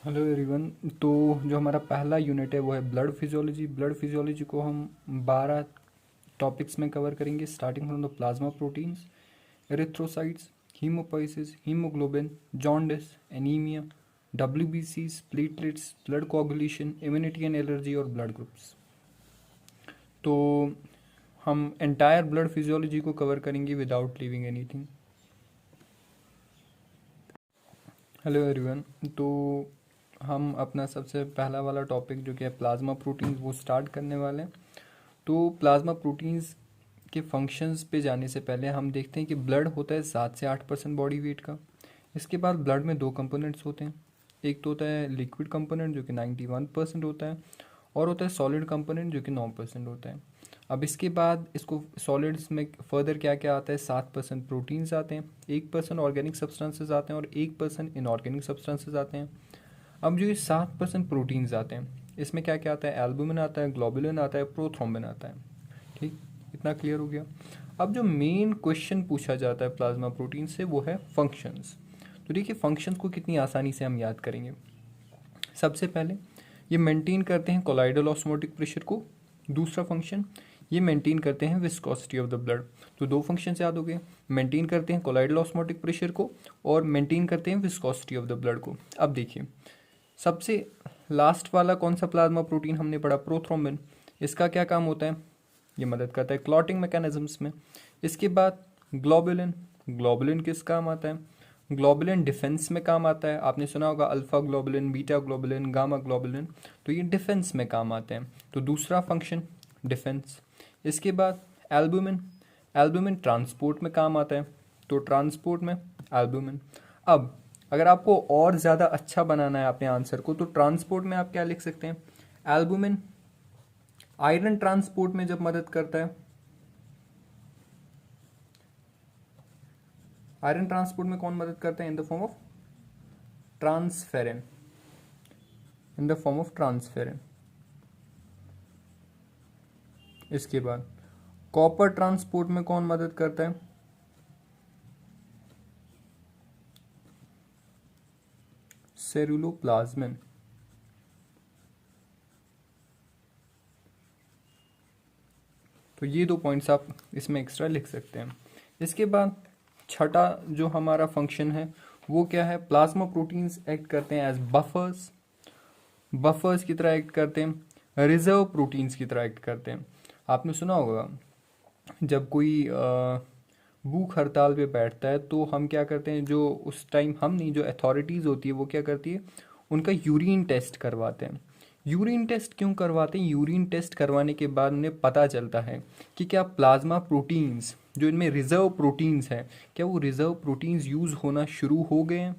Hello everyone. तो जो हमारा पहला यूनिट है वो है ब्लड फिजियोलॉजी। ब्लड फिजियोलॉजी को हम 12 टॉपिक्स में कवर करेंगे, starting from the plasma proteins, erythrocytes, haemopoiesis, haemoglobin, jaundice, anaemia, डब्ल्यूबीसीज, प्लेटलेट्स, ब्लड कोagulation, इम्यूनिटी एंड एलर्जी और ब्लड ग्रुप्स। तो हम एंटायर ब्लड फिजियोलॉजी को कवर करेंगे without leaving anything. Hello everyone. तो हम अपना सबसे पहला वाला टॉपिक जो कि है प्लाज्मा प्रोटीन्स वो स्टार्ट करने वाले हैं। तो प्लाज्मा प्रोटीन्स के फंक्शंस पे जाने से पहले हम देखते हैं कि ब्लड होता है 7 से 8% बॉडी वेट का। इसके बाद ब्लड में दो कंपोनेंट्स होते हैं। एक तो होता है लिक्विड कंपोनेंट जो कि 91% होता है, और होता है सॉलिड कंपोनेंट जो कि 9% होता है। अब इसके बाद इसको सॉलिड्स में फर्दर क्या क्या आता है, 7% प्रोटीन्स आते हैं, 1% ऑर्गेनिक सब्सटेंसेज आते हैं और 1% इनऑर्गेनिक सब्सटेंसेज आते हैं। अब जो ये 7% प्रोटीन्स आते हैं इसमें क्या क्या आता है, एल्बुमिन आता है, ग्लोबुलिन आता है, प्रोथ्रोम्बिन आता है। ठीक, इतना क्लियर हो गया। अब जो मेन क्वेश्चन पूछा जाता है प्लाज्मा प्रोटीन से वो है फंक्शंस। तो देखिए फंक्शंस को कितनी आसानी से हम याद करेंगे। सबसे पहले ये मेंटेन करते हैं कोलाइडल ऑस्मोटिक प्रेशर को। दूसरा फंक्शन ये मेंटेन करते हैं विस्कोसिटी ऑफ द ब्लड। तो दो फंक्शन याद हो गए, मेंटेन करते हैं कोलाइडल ऑस्मोटिक प्रेशर को और मेंटेन करते हैं विस्कोसिटी ऑफ द ब्लड को। अब देखिए सबसे लास्ट वाला कौन सा प्लाज्मा प्रोटीन हमने पढ़ा, प्रोथ्रोम्बिन। इसका क्या काम होता है, ये मदद करता है क्लॉटिंग मैकेनिज्म्स में। इसके बाद ग्लोबुलिन, ग्लोबुलिन किस काम आता है, ग्लोबुलिन डिफेंस में काम आता है। आपने सुना होगा alpha globulin, beta globulin, gamma globulin, तो ये डिफेंस में काम आते हैं। तो दूसरा फंक्शन डिफेंस। इसके बाद एल्बुमिन, एल्बुमिन ट्रांसपोर्ट में काम आता है, तो ट्रांसपोर्ट में एल्बुमिन। अब अगर आपको और ज़्यादा अच्छा बनाना है अपने आंसर को तो ट्रांसपोर्ट में आप क्या लिख सकते हैं, एल्बुमिन आयरन ट्रांसपोर्ट में जब मदद करता है, आयरन ट्रांसपोर्ट में कौन मदद करता है, in the form of transferrin, in the form of transferrin. इसके बाद कॉपर ट्रांसपोर्ट में कौन मदद करता है, सेरुलोप्लाज्मिन। तो ये दो पॉइंट्स आप इसमें एक्स्ट्रा लिख सकते हैं। इसके बाद छठा जो हमारा फंक्शन है वो क्या है, प्लाज्मा प्रोटीन्स एक्ट करते हैं एज बफर्स, बफर्स की तरह एक्ट करते हैं, रिजर्व प्रोटीन्स की तरह एक्ट करते हैं। आपने सुना होगा जब कोई भूख हड़ताल पे बैठता है तो हम क्या करते हैं, जो उस टाइम हम नहीं, जो अथॉरिटीज़ होती है वो क्या करती है, उनका यूरिन टेस्ट करवाते हैं। यूरिन टेस्ट क्यों करवाते हैं, यूरिन टेस्ट करवाने के बाद उन्हें पता चलता है कि क्या प्लाज्मा प्रोटीन्स जो इनमें रिजर्व प्रोटीन्स हैं, क्या वो रिजर्व प्रोटीन्स यूज़ होना शुरू हो गए हैं।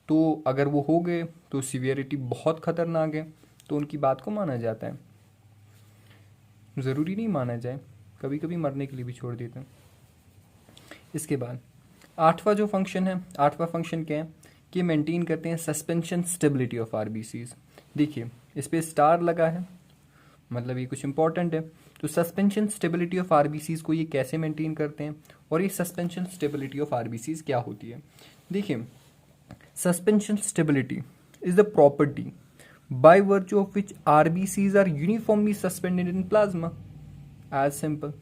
तो अगर वो हो गए तो सीवियरिटी बहुत खतरनाक है, तो उनकी बात को माना जाता है। ज़रूरी नहीं माना जाए, कभी कभी मरने के लिए भी छोड़ देते हैं। इसके बाद आठवां जो फंक्शन है, आठवां फंक्शन क्या है कि मेंटेन करते हैं सस्पेंशन स्टेबिलिटी ऑफ आरबीसीज। देखिए इस पे स्टार लगा है, मतलब ये कुछ इंपॉर्टेंट है। तो सस्पेंशन स्टेबिलिटी ऑफ आरबीसीज को ये कैसे मेंटेन करते हैं और ये सस्पेंशन स्टेबिलिटी ऑफ आरबीसीज क्या होती है। देखिए suspension stability is the property by virtue of which RBCs are uniformly suspended in plasma, as simple।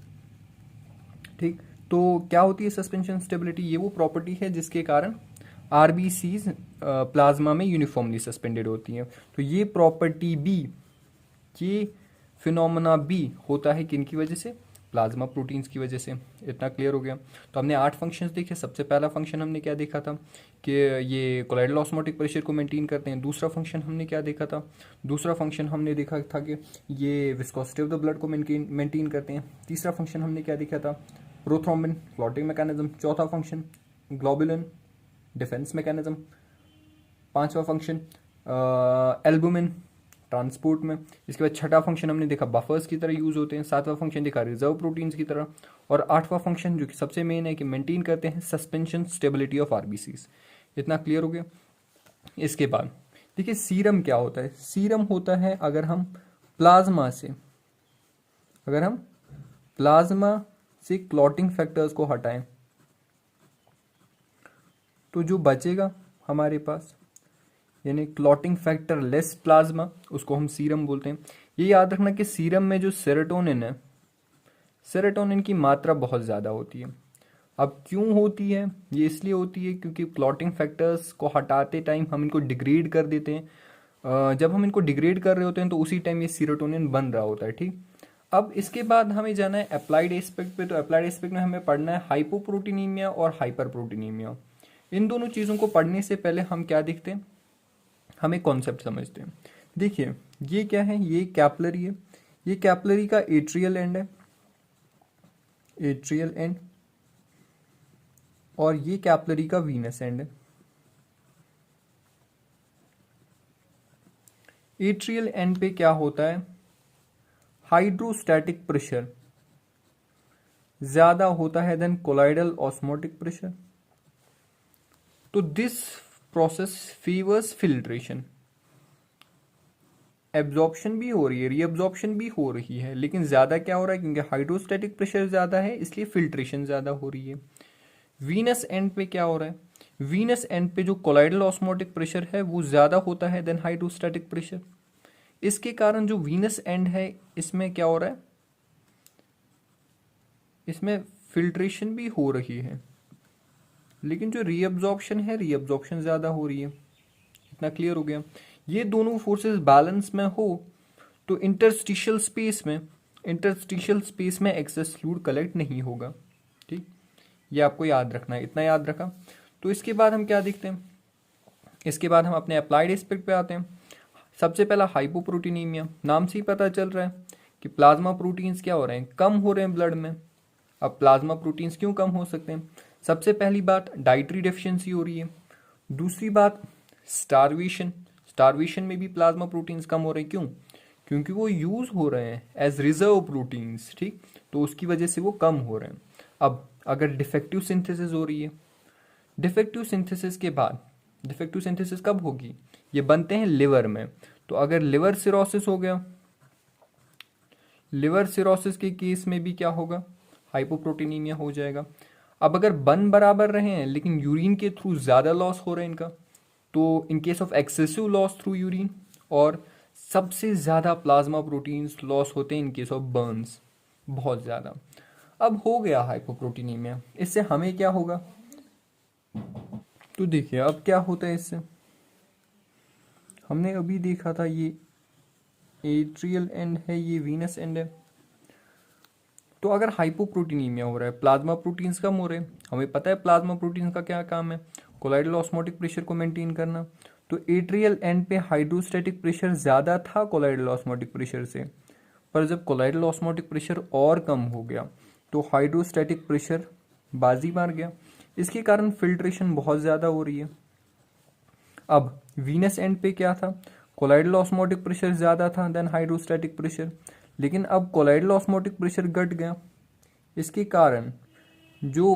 ठीक, तो क्या होती है सस्पेंशन स्टेबिलिटी, ये वो प्रॉपर्टी है जिसके कारण आरबीसीज प्लाज्मा में यूनिफॉर्मली सस्पेंडेड होती हैं। तो ये प्रॉपर्टी बी, ये फिनोमेना बी होता है किन की वजह से, प्लाज्मा प्रोटीन्स की वजह से। इतना क्लियर हो गया। तो हमने 8 फंक्शंस देखे। सबसे पहला फंक्शन हमने क्या देखा था कि ये कोलाइडल ऑस्मोटिक प्रेशर को मेंटेन करते हैं। दूसरा फंक्शन हमने क्या देखा था, दूसरा फंक्शन हमने देखा था कि ये विस्कोसिटी ऑफ द ब्लड को मेंटेन करते हैं। तीसरा फंक्शन हमने क्या देखा था, प्रोथ्रोम्बिन क्लॉटिंग मैकेनिज्म। चौथा फंक्शन ग्लोबुलिन डिफेंस मैकेनिज्म। पांचवा फंक्शन एल्बुमिन ट्रांसपोर्ट में। इसके बाद छठा फंक्शन हमने देखा बफर्स की तरह यूज होते हैं। सातवां फंक्शन देखा रिजर्व प्रोटीन्स की तरह। और आठवां फंक्शन जो कि सबसे मेन है कि मेंटेन करते हैं सस्पेंशन स्टेबिलिटी ऑफ आरबीसीज। इतना क्लियर हो गया। इसके बाद देखिए सीरम क्या होता है, सीरम होता है अगर हम प्लाज्मा से, अगर हम प्लाज्मा से क्लॉटिंग फैक्टर्स को हटाएं तो जो बचेगा हमारे पास यानी क्लॉटिंग फैक्टर लेस प्लाज्मा, उसको हम सीरम बोलते हैं। ये याद रखना कि सीरम में जो सेरोटोनिन है, सेरोटोनिन की मात्रा बहुत ज़्यादा होती है। अब क्यों होती है? ये इसलिए होती है क्योंकि क्लॉटिंग फैक्टर्स को हटाते टाइम हम इनको डिग्रेड कर देते हैं। जब हम इनको डिग्रेड कर रहे होते हैं तो उसी टाइम ये सीरोटोनिन बन रहा होता है, ठीक। अब इसके बाद हमें जाना है अप्लाइड एस्पेक्ट पे। तो अप्लाइड एस्पेक्ट में हमें पढ़ना है हाइपोप्रोटीनीमिया और हाइपरप्रोटीनीमिया। इन दोनों चीज़ों को पढ़ने से पहले हम क्या देखते हैं, हमें कॉन्सेप्ट समझते हैं। देखिए ये क्या है, ये कैपलरी है, ये कैपलरी का एट्रियल एंड है, एट्रियल एंड, और ये कैपलरी का वीनस एंड है। एट्रियल एंड पे क्या होता है, हाइड्रोस्टैटिक प्रेशर ज्यादा होता है देन कोलाइडल ऑस्मोटिक प्रेशर। तो this process favours filtration. Absorption भी हो रही है, रीअब्जॉर्प्शन भी हो रही है, लेकिन ज्यादा क्या हो रहा है, क्योंकि हाइड्रोस्टैटिक प्रेशर ज्यादा है इसलिए फिल्ट्रेशन ज्यादा हो रही है। वीनस एंड पे क्या हो रहा है, वीनस एंड पे जो कोलाइडल ऑस्मोटिक प्रेशर है वो ज्यादा होता है देन हाइड्रोस्टैटिक प्रेशर। इसके कारण जो वीनस एंड है इसमें क्या हो रहा है, इसमें फिल्ट्रेशन भी हो रही है, लेकिन जो रीअब्जॉर्प्शन है, रीअब्जॉर्प्शन ज्यादा हो रही है। इतना क्लियर हो गया। ये दोनों फोर्सेस बैलेंस में हो तो इंटरस्टिशियल स्पेस में एक्सेस फ्लूइड कलेक्ट नहीं होगा, ठीक। ये आपको याद रखना है, इतना याद रखा। तो इसके बाद हम क्या देखते हैं, इसके बाद हम अपने अप्लाइड एस्पेक्ट पे आते हैं। सबसे पहला हाइपोप्रोटीनीमिया, नाम से ही पता चल रहा है कि प्लाज्मा प्रोटीन्स क्या हो रहे हैं, कम हो रहे हैं ब्लड में। अब प्लाज्मा प्रोटीन्स क्यों कम हो सकते हैं? सबसे पहली बात डाइटरी डेफिशिएंसी हो रही है। दूसरी बात स्टारवेशन, स्टारवेशन में भी प्लाज्मा प्रोटीन्स कम हो रहे हैं। क्यों? क्योंकि वो यूज हो रहे हैं एज रिजर्व प्रोटीन्स, ठीक। तो उसकी वजह से वो कम हो रहे हैं। अब अगर डिफेक्टिव सिंथेसिस हो रही है, डिफेक्टिव सिंथेसिस के बाद, डिफेक्टिव सिंथेसिस कब होगी, ये बनते हैं लिवर में। तो अगर लिवर सिरोसिस हो गया, लिवर सिरोसिस के केस में भी क्या होगा, हाइपोप्रोटीनीमिया हो जाएगा। अब अगर बन बराबर रहे हैं लेकिन यूरिन के थ्रू ज़्यादा लॉस हो रहा है इनका, तो in case of excessive loss through urine, और सबसे ज़्यादा प्लाज्मा प्रोटीन्स लॉस होते हैं इन केस ऑफ बर्न्स, बहुत ज़्यादा। अब हो गया हाइपोप्रोटीनीमिया, इससे हमें क्या होगा, तो देखिए अब क्या होता है इससे। हमने अभी देखा था ये एट्रियल एंड है, ये वीनस एंड है। तो अगर हाइपोप्रोटीनीमिया हो रहा है, प्लाज्मा प्रोटीन्स कम हो रहे हैं, हमें पता है प्लाज्मा प्रोटीन्स का क्या काम है, कोलाइडल ऑस्मोटिक प्रेशर को मेंटेन करना। तो एट्रियल एंड पे हाइड्रोस्टैटिक प्रेशर ज़्यादा था कोलाइडल ऑस्मोटिक प्रेशर से, पर जब कोलाइडल ऑस्मोटिक प्रेशर और कम हो गया तो हाइड्रोस्टैटिक प्रेशर बाजी मार गया। इसके कारण फिल्ट्रेशन बहुत ज़्यादा हो रही है। अब वीनस एंड पे क्या था, कोलाइडल ऑस्मोटिक प्रेशर ज़्यादा था देन हाइड्रोस्टैटिक प्रेशर, लेकिन अब कोलाइडल ऑस्मोटिक प्रेशर घट गया। इसके कारण जो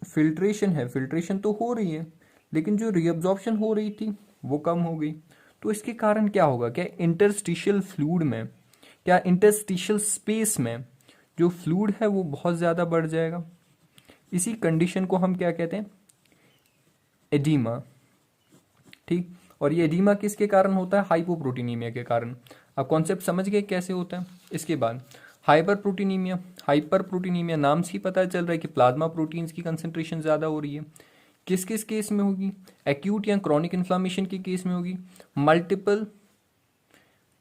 फिल्ट्रेशन है, फिल्ट्रेशन तो हो रही है लेकिन जो रीअब्जॉर्प्शन हो रही थी वो कम हो गई। तो इसके कारण क्या होगा, क्या इंटरस्टिशियल फ्लूइड में, क्या इंटरस्टिशियल स्पेस में जो फ्लूइड है वो बहुत ज़्यादा बढ़ जाएगा। इसी कंडीशन को हम क्या कहते हैं, एडीमा, ठीक। और ये एडीमा किसके कारण होता है, हाइपोप्रोटीनीमिया के कारण। अब कॉन्सेप्ट समझ गए कैसे होता है। इसके बाद हाइपर प्रोटीनीमिया, हाइपर प्रोटीनीमिया नाम से ही पता चल रहा है कि प्लाज्मा प्रोटीन्स की कंसंट्रेशन ज़्यादा हो रही है। किस किस केस में होगी, एक्यूट या क्रॉनिक इन्फ्लामेशन के केस में होगी, मल्टीपल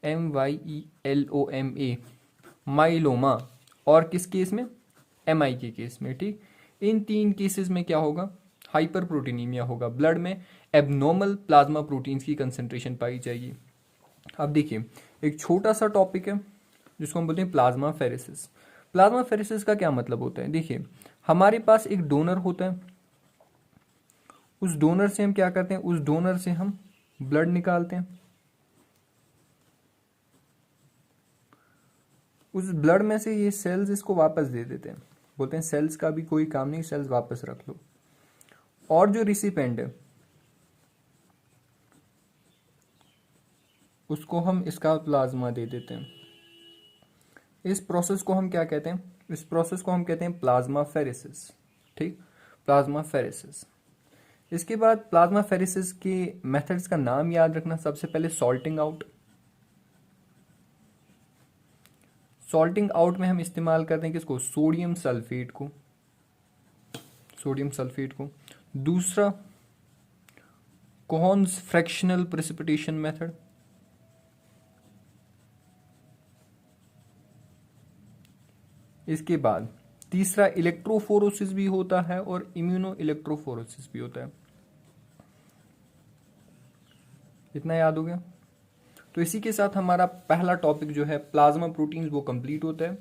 MYELOMA माइलोमा, और किस केस में, MI के केस में, ठीक। इन तीन केसेस में क्या होगा, हाइपर प्रोटीनीमिया होगा, ब्लड में एबनॉर्मल प्लाज्मा प्रोटीन्स की कंसंट्रेशन पाई जाएगी। अब देखिए एक छोटा सा टॉपिक है जिसको हम बोलते हैं प्लाज्मा फेरेसिस। प्लाज्मा फेरेसिस का क्या मतलब होता है, देखिए हमारे पास एक डोनर होता है, उस डोनर से हम क्या करते हैं, उस डोनर से हम ब्लड निकालते हैं, उस ब्लड में से ये सेल्स इसको वापस दे देते हैं, बोलते हैं सेल्स का भी कोई काम नहीं, सेल्स वापस रख लो। और जो रिसिपेंट है उसको हम इसका प्लाज्मा दे देते हैं। इस प्रोसेस को हम क्या कहते हैं, इस प्रोसेस को हम कहते हैं प्लाज्मा फेरेसिस, ठीक, प्लाज्मा फेरेसिस। इसके बाद प्लाज्मा फेरेसिस के मेथड्स का नाम याद रखना। सबसे पहले सॉल्टिंग आउट। सॉल्टिंग आउट में हम इस्तेमाल करते हैं किसको? सोडियम सल्फेट को। सोडियम सल्फेट को। दूसरा कोहन्स फ्रैक्शनल प्रेसिपिटेशन मेथड। इसके बाद तीसरा इलेक्ट्रोफोरोसिस भी होता है और इम्यूनो इलेक्ट्रोफोरोसिस भी होता है। इतना याद हो गया? तो इसी के साथ हमारा पहला टॉपिक जो है प्लाज्मा प्रोटीन्स वो कंप्लीट होता है।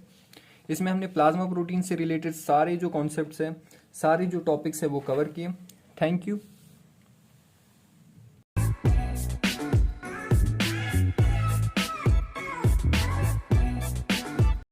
इसमें हमने प्लाज्मा प्रोटीन से रिलेटेड सारे जो कॉन्सेप्ट्स हैं, सारे जो टॉपिक्स हैं वो कवर किए। Thank you.